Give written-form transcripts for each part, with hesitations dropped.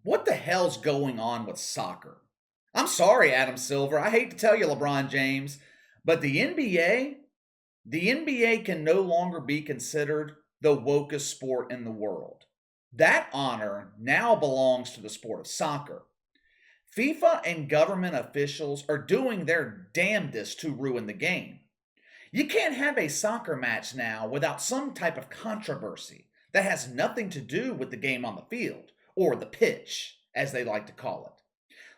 What the hell's going on with soccer? I'm sorry, Adam Silver. I hate to tell you, LeBron James, but the NBA can no longer be considered the wokest sport in the world. That honor now belongs to the sport of soccer. FIFA and government officials are doing their damnedest to ruin the game. You can't have a soccer match now without some type of controversy that has nothing to do with the game on the field, or the pitch, as they like to call it.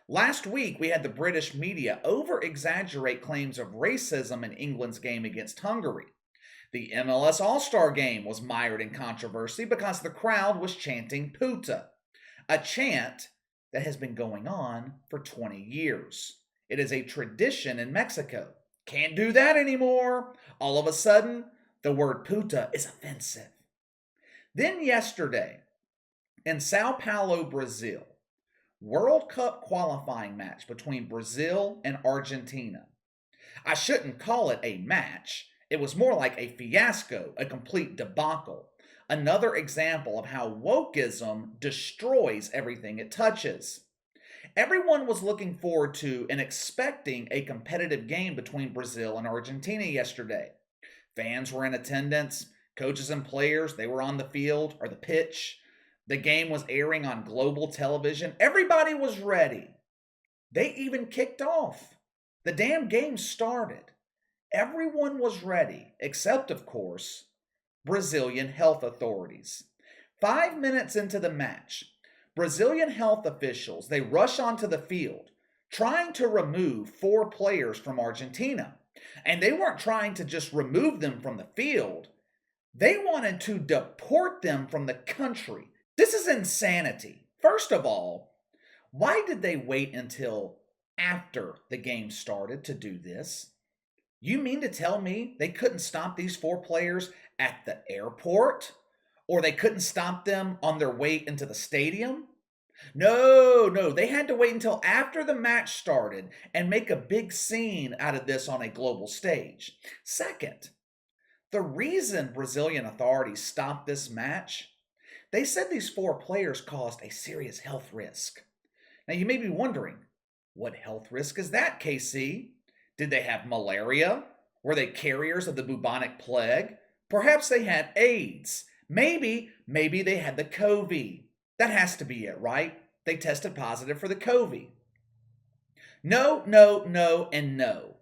Last week, we had the British media over exaggerate claims of racism in England's game against Hungary. The MLS All Star game was mired in controversy because the crowd was chanting puta, a chant that has been going on for 20 years. It is a tradition in Mexico. Can't do that anymore. All of a sudden, the word puta is offensive. Then yesterday, in Sao Paulo, Brazil, World Cup qualifying match between Brazil and Argentina. I shouldn't call it a match. It was more like a fiasco, a complete debacle. Another example of how wokeism destroys everything it touches. Everyone was looking forward to and expecting a competitive game between Brazil and Argentina yesterday. Fans were in attendance, coaches and players, they were on the field or the pitch. The game was airing on global television. Everybody was ready. They even kicked off. The damn game started. Everyone was ready, except, of course, Brazilian health authorities. 5 minutes into the match, Brazilian health officials, they rush onto the field, trying to remove 4 players from Argentina. And they weren't trying to just remove them from the field. They wanted to deport them from the country. This is insanity. First of all, why did they wait until after the game started to do this? You mean to tell me they couldn't stop these 4 players at the airport? Or they couldn't stop them on their way into the stadium? No, they had to wait until after the match started and make a big scene out of this on a global stage. Second, the reason Brazilian authorities stopped this match, they said these 4 players caused a serious health risk. Now you may be wondering, what health risk is that, KC? Did they have malaria? Were they carriers of the bubonic plague? Perhaps they had AIDS. Maybe they had the COVID. That has to be it, right? They tested positive for the COVID. No, and no.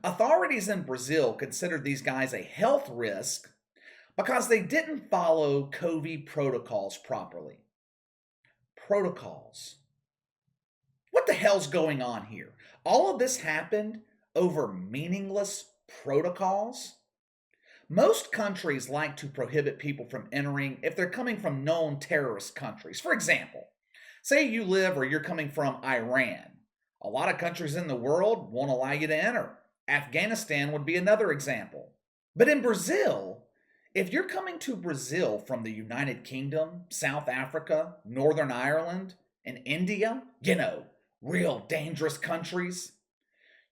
Authorities in Brazil considered these guys a health risk because they didn't follow COVID protocols properly. Protocols. What the hell's going on here? All of this happened over meaningless protocols? Most countries like to prohibit people from entering if they're coming from known terrorist countries. For example, say you live or you're coming from Iran. A lot of countries in the world won't allow you to enter. Afghanistan would be another example. But in Brazil, if you're coming to Brazil from the United Kingdom, South Africa, Northern Ireland, and India, real dangerous countries,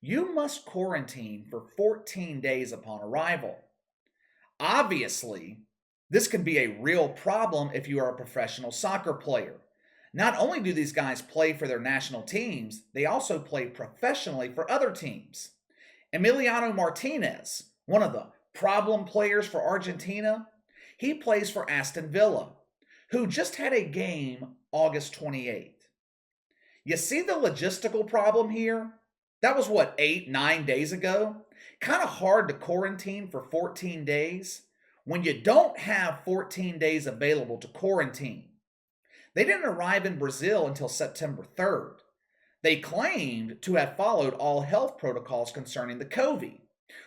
you must quarantine for 14 days upon arrival. Obviously, this can be a real problem if you are a professional soccer player. Not only do these guys play for their national teams, they also play professionally for other teams. Emiliano Martinez, one of the problem players for Argentina, he plays for Aston Villa, who just had a game August 28th. You see the logistical problem here? That was 8-9 days ago? Kind of hard to quarantine for 14 days when you don't have 14 days available to quarantine. They didn't arrive in Brazil until September 3rd. They claimed to have followed all health protocols concerning the COVID.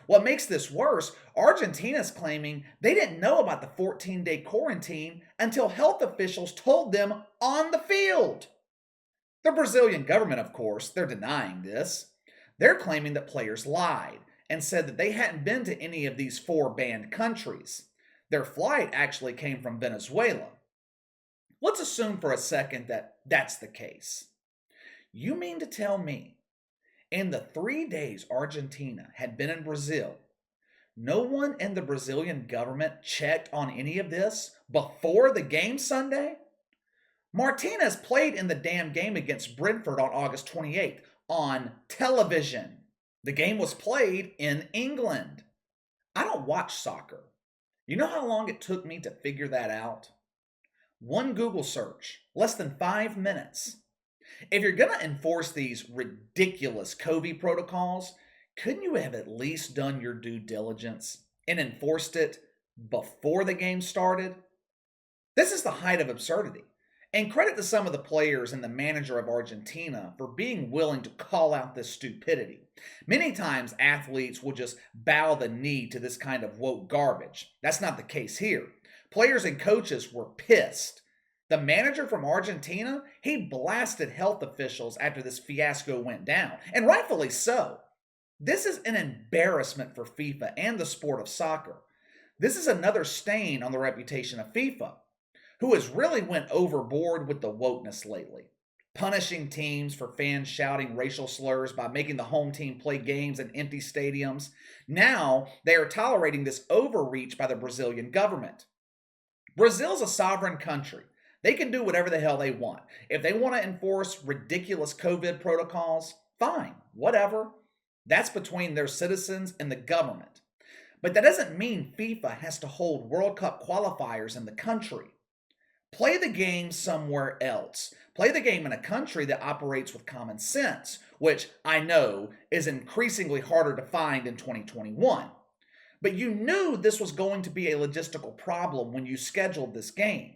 What makes this worse, Argentina's claiming they didn't know about the 14-day quarantine until health officials told them on the field. The Brazilian government, of course, they're denying this. They're claiming that players lied and said that they hadn't been to any of these 4 banned countries. Their flight actually came from Venezuela. Let's assume for a second that that's the case. You mean to tell me, in the 3 days Argentina had been in Brazil, no one in the Brazilian government checked on any of this before the game Sunday? Martinez played in the damn game against Brentford on August 28th on television. The game was played in England. I don't watch soccer. You know how long it took me to figure that out? One Google search, less than 5 minutes. If you're going to enforce these ridiculous COVID protocols, couldn't you have at least done your due diligence and enforced it before the game started? This is the height of absurdity. And credit to some of the players and the manager of Argentina for being willing to call out this stupidity. Many times athletes will just bow the knee to this kind of woke garbage. That's not the case here. Players and coaches were pissed. The manager from Argentina, he blasted health officials after this fiasco went down, and rightfully so. This is an embarrassment for FIFA and the sport of soccer. This is another stain on the reputation of FIFA, who has really went overboard with the wokeness lately, punishing teams for fans shouting racial slurs by making the home team play games in empty stadiums. Now they are tolerating this overreach by the Brazilian government. Brazil's a sovereign country. They can do whatever the hell they want. If they want to enforce ridiculous COVID protocols, fine, whatever. That's between their citizens and the government. But that doesn't mean FIFA has to hold World Cup qualifiers in the country. Play the game somewhere else. Play the game in a country that operates with common sense, which I know is increasingly harder to find in 2021. But you knew this was going to be a logistical problem when you scheduled this game.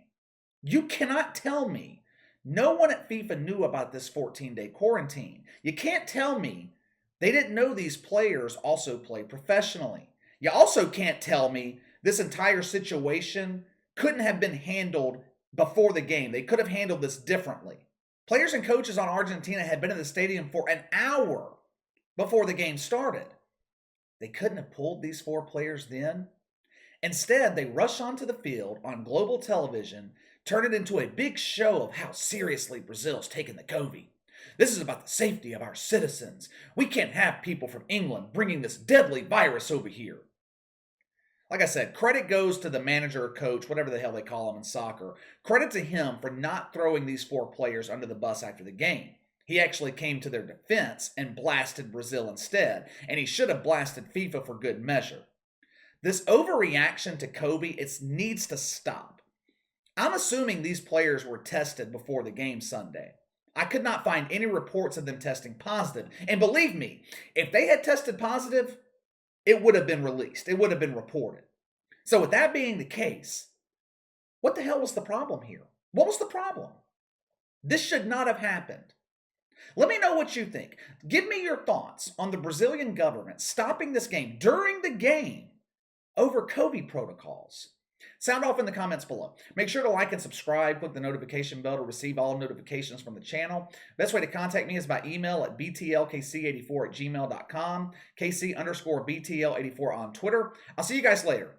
You cannot tell me no one at FIFA knew about this 14-day quarantine. You can't tell me they didn't know these players also play professionally. You also can't tell me this entire situation couldn't have been handled before the game. They could have handled this differently. Players and coaches on Argentina had been in the stadium for an hour before the game started. They couldn't have pulled these 4 players then. Instead, they rush onto the field on global television, turn it into a big show of how seriously Brazil's taken the COVID. This is about the safety of our citizens. We can't have people from England bringing this deadly virus over here. Like I said, credit goes to the manager or coach, whatever the hell they call him in soccer. Credit to him for not throwing these 4 players under the bus after the game. He actually came to their defense and blasted Brazil instead, and he should have blasted FIFA for good measure. This overreaction to COVID, it needs to stop. I'm assuming these players were tested before the game Sunday. I could not find any reports of them testing positive. And believe me, if they had tested positive, it would have been released. It would have been reported. So with that being the case, what the hell was the problem here? What was the problem? This should not have happened. Let me know what you think. Give me your thoughts on the Brazilian government stopping this game during the game over COVID protocols. Sound off in the comments below. Make sure to like and subscribe. Click the notification bell to receive all notifications from the channel. Best way to contact me is by email at btlkc84@gmail.com, KC_BTL84 on Twitter. I'll see you guys later.